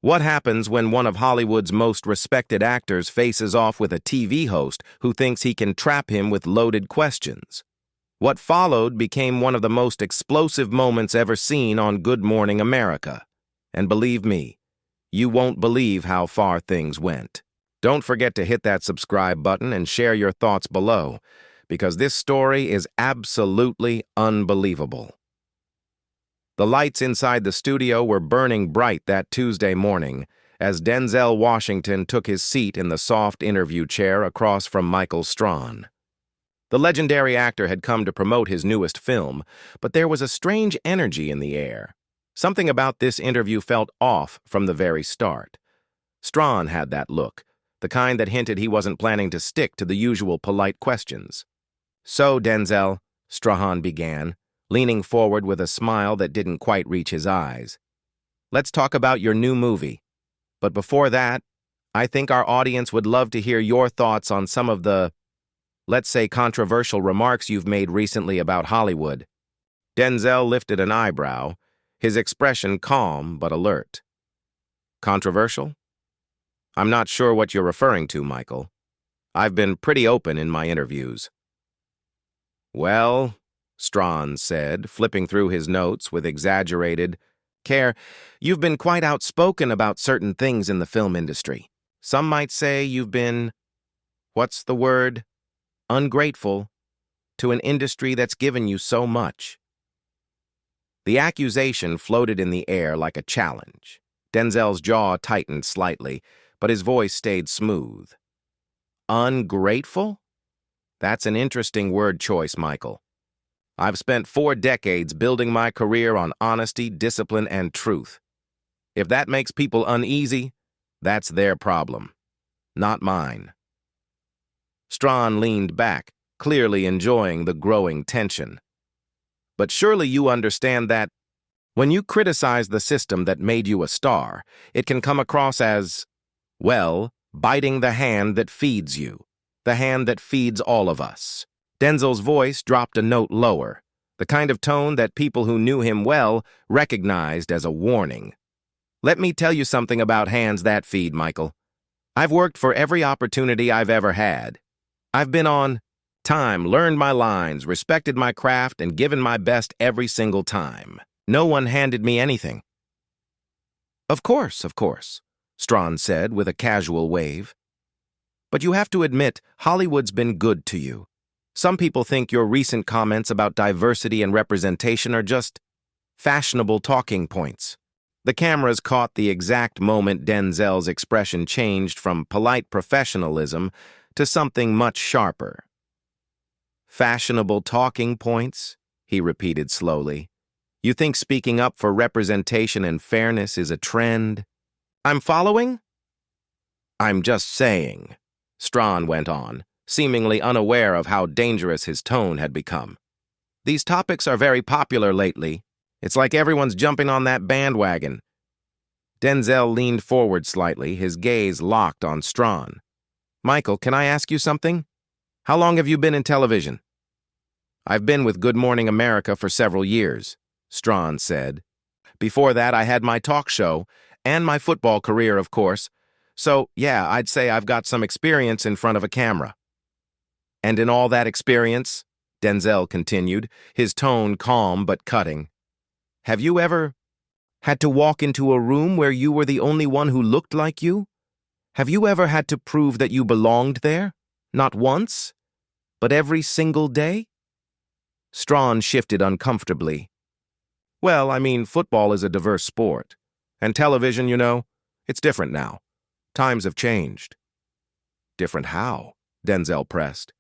What happens when one of Hollywood's most respected actors faces off with a TV host who thinks he can trap him with loaded questions? What followed became one of the most explosive moments ever seen on Good Morning America. And believe me, you won't believe how far things went. Don't forget to hit that subscribe button and share your thoughts below, because this story is absolutely unbelievable. The lights inside the studio were burning bright that Tuesday morning as Denzel Washington took his seat in the soft interview chair across from Michael Strahan. The legendary actor had come to promote his newest film, but there was a strange energy in the air. Something about this interview felt off from the very start. Strahan had that look, the kind that hinted he wasn't planning to stick to the usual polite questions. "So, Denzel," Strahan began, leaning forward with a smile that didn't quite reach his eyes. "Let's talk about your new movie. But before that, I think our audience would love to hear your thoughts on some of the, let's say, controversial remarks you've made recently about Hollywood." Denzel lifted an eyebrow, his expression calm but alert. "Controversial? I'm not sure what you're referring to, Michael. I've been pretty open in my interviews." "Well," Strahan said, flipping through his notes with exaggerated care, "you've been quite outspoken about certain things in the film industry. Some might say you've been, what's the word, ungrateful to an industry that's given you so much." The accusation floated in the air like a challenge. Denzel's jaw tightened slightly, but his voice stayed smooth. "Ungrateful? That's an interesting word choice, Michael. I've spent 4 decades building my career on honesty, discipline, and truth. If that makes people uneasy, that's their problem, not mine." Strahan leaned back, clearly enjoying the growing tension. "But surely you understand that when you criticize the system that made you a star, it can come across as, well, biting the hand that feeds you, the hand that feeds all of us." Denzel's voice dropped a note lower, the kind of tone that people who knew him well recognized as a warning. "Let me tell you something about hands that feed, Michael. I've worked for every opportunity I've ever had. I've been on time, learned my lines, respected my craft, and given my best every single time. No one handed me anything." Of course," Strahan said with a casual wave. "But you have to admit, Hollywood's been good to you. Some people think your recent comments about diversity and representation are just fashionable talking points." The cameras caught the exact moment Denzel's expression changed from polite professionalism to something much sharper. "Fashionable talking points?" he repeated slowly. "You think speaking up for representation and fairness is a trend? I'm following?" "I'm just saying," Strahan went on, seemingly unaware of how dangerous his tone had become. "These topics are very popular lately. It's like everyone's jumping on that bandwagon." Denzel leaned forward slightly, his gaze locked on Strahan. "Michael, can I ask you something? How long have you been in television?" "I've been with Good Morning America for several years," Strahan said. "Before that, I had my talk show, and my football career, of course. So, yeah, I'd say I've got some experience in front of a camera." "And in all that experience," Denzel continued, his tone calm but cutting, "have you ever had to walk into a room where you were the only one who looked like you? Have you ever had to prove that you belonged there? Not once, but every single day?" Strahan shifted uncomfortably. "Well, I mean, football is a diverse sport. And television, you know, it's different now. Times have changed." "Different how?" Denzel pressed.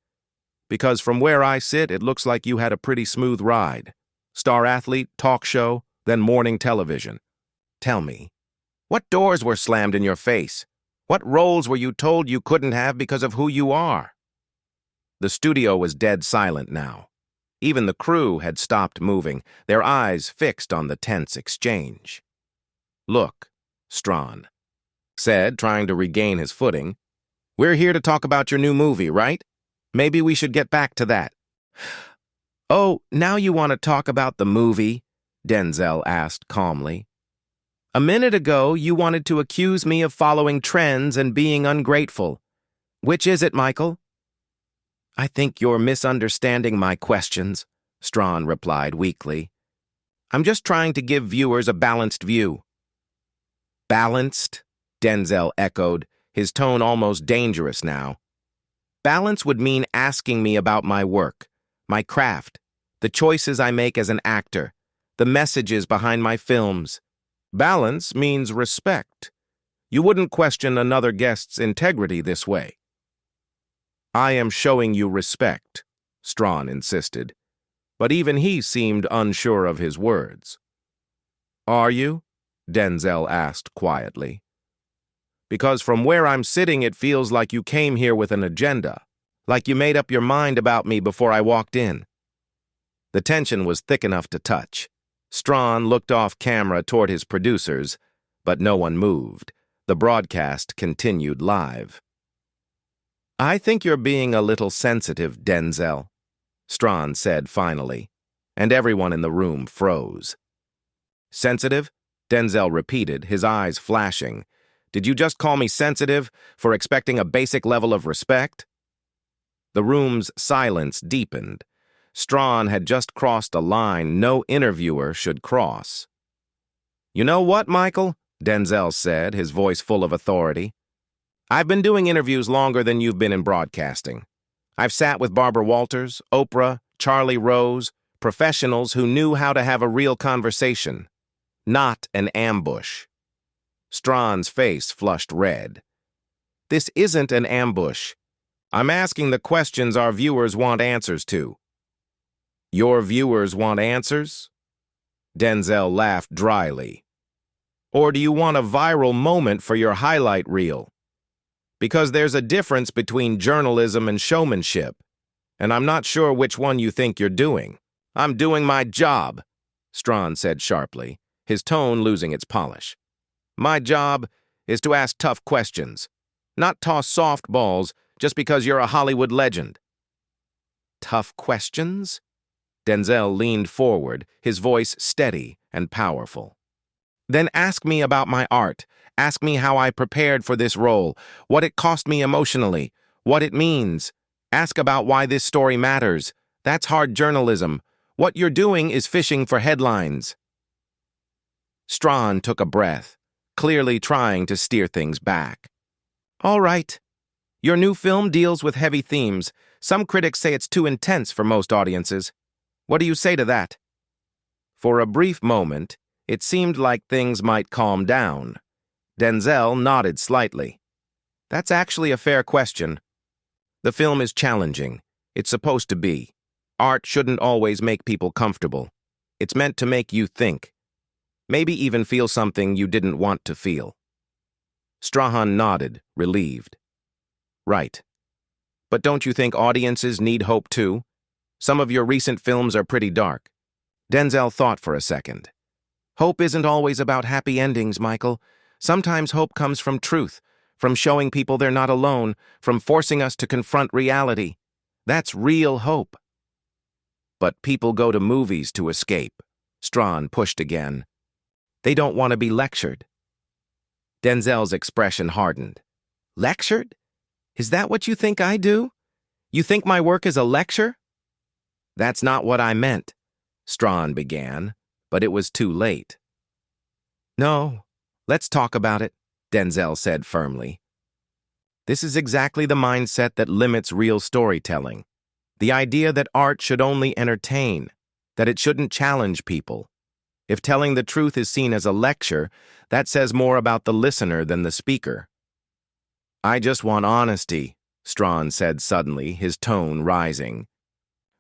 "Because from where I sit, it looks like you had a pretty smooth ride. Star athlete, talk show, then morning television. Tell me, what doors were slammed in your face? What roles were you told you couldn't have because of who you are?" The studio was dead silent now. Even the crew had stopped moving, their eyes fixed on the tense exchange. "Look," Strahan said, trying to regain his footing, "we're here to talk about your new movie, right? Maybe we should get back to that." "Oh, now you want to talk about the movie?" Denzel asked calmly. A minute ago, you wanted to accuse me of following trends and being ungrateful. Which is it, Michael? I think you're misunderstanding my questions, Strahan replied weakly. I'm just trying to give viewers a balanced view. Balanced? Denzel echoed, his tone almost dangerous now. Balance would mean asking me about my work, my craft, the choices I make as an actor, the messages behind my films. Balance means respect. You wouldn't question another guest's integrity this way. I am showing you respect, Strahan insisted, but even he seemed unsure of his words. Are you? Denzel asked quietly. Because from where I'm sitting, it feels like you came here with an agenda, like you made up your mind about me before I walked in. The tension was thick enough to touch. Strahan looked off camera toward his producers, but no one moved. The broadcast continued live. I think you're being a little sensitive, Denzel, Strahan said finally, and everyone in the room froze. Sensitive? Denzel repeated, his eyes flashing. Did you just call me sensitive for expecting a basic level of respect? The room's silence deepened. Strahan had just crossed a line no interviewer should cross. You know what, Michael? Denzel said, his voice full of authority. I've been doing interviews longer than you've been in broadcasting. I've sat with Barbara Walters, Oprah, Charlie Rose, professionals who knew how to have a real conversation, not an ambush. Strahan's face flushed red. This isn't an ambush. I'm asking the questions our viewers want answers to. Your viewers want answers? Denzel laughed dryly. Or do you want a viral moment for your highlight reel? Because there's a difference between journalism and showmanship, and I'm not sure which one you think you're doing. I'm doing my job, Strahan said sharply, his tone losing its polish. My job is to ask tough questions, not toss softballs just because you're a Hollywood legend. Tough questions? Denzel leaned forward, his voice steady and powerful. Then ask me about my art. Ask me how I prepared for this role, what it cost me emotionally, what it means. Ask about why this story matters. That's hard journalism. What you're doing is fishing for headlines. Strahan took a breath, clearly trying to steer things back. All right. Your new film deals with heavy themes. Some critics say it's too intense for most audiences. What do you say to that? For a brief moment, it seemed like things might calm down. Denzel nodded slightly. That's actually a fair question. The film is challenging. It's supposed to be. Art shouldn't always make people comfortable. It's meant to make you think. Maybe even feel something you didn't want to feel. Strahan nodded, relieved. Right. But don't you think audiences need hope too? Some of your recent films are pretty dark. Denzel thought for a second. Hope isn't always about happy endings, Michael. Sometimes hope comes from truth, from showing people they're not alone, from forcing us to confront reality. That's real hope. But people go to movies to escape. Strahan pushed again. They don't want to be lectured. Denzel's expression hardened. Lectured? Is that what you think I do? You think my work is a lecture? That's not what I meant, Strahan began, but it was too late. No, let's talk about it, Denzel said firmly. This is exactly the mindset that limits real storytelling. The idea that art should only entertain, that it shouldn't challenge people. If telling the truth is seen as a lecture, that says more about the listener than the speaker. I just want honesty, Strahan said suddenly, his tone rising.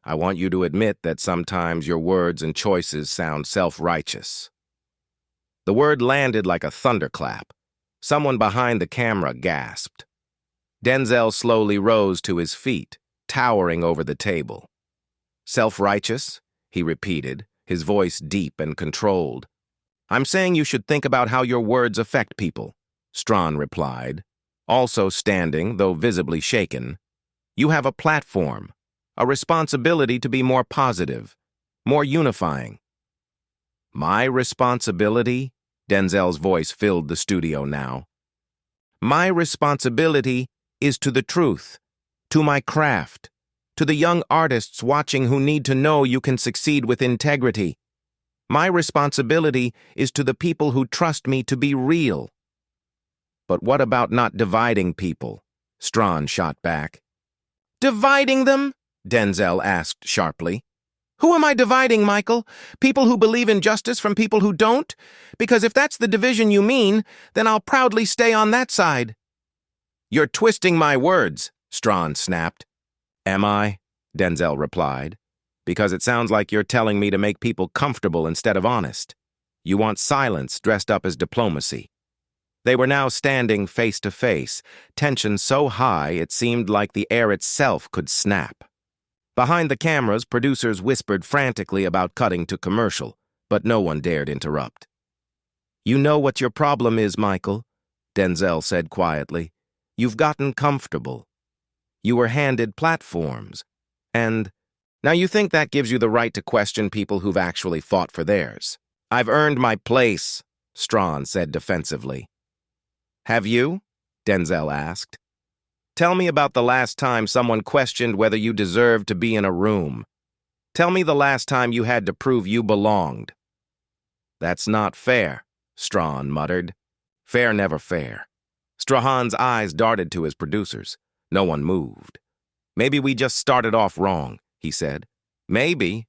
I want you to admit that sometimes your words and choices sound self-righteous. The word landed like a thunderclap. Someone behind the camera gasped. Denzel slowly rose to his feet, towering over the table. Self-righteous? He repeated, his voice deep and controlled. I'm saying you should think about how your words affect people, Strahan replied, also standing, though visibly shaken. You have a platform, a responsibility to be more positive, more unifying. My responsibility? Denzel's voice filled the studio now. My responsibility is to the truth, to my craft, to the young artists watching who need to know you can succeed with integrity. My responsibility is to the people who trust me to be real. But what about not dividing people? Strahan shot back. Dividing them? Denzel asked sharply. Who am I dividing, Michael? People who believe in justice from people who don't? Because if that's the division you mean, then I'll proudly stay on that side. You're twisting my words, Strahan snapped. Am I? Denzel replied. Because it sounds like you're telling me to make people comfortable instead of honest. You want silence dressed up as diplomacy. They were now standing face to face, tension so high it seemed like the air itself could snap. Behind the cameras, producers whispered frantically about cutting to commercial, but no one dared interrupt. You know what your problem is, Michael, Denzel said quietly. You've gotten comfortable. You were handed platforms. And now you think that gives you the right to question people who've actually fought for theirs. I've earned my place, Strahan said defensively. Have you? Denzel asked. Tell me about the last time someone questioned whether you deserved to be in a room. Tell me the last time you had to prove you belonged. That's not fair, Strahan muttered. Fair never fair. Strahan's eyes darted to his producers. No one moved. Maybe we just started off wrong, he said. Maybe,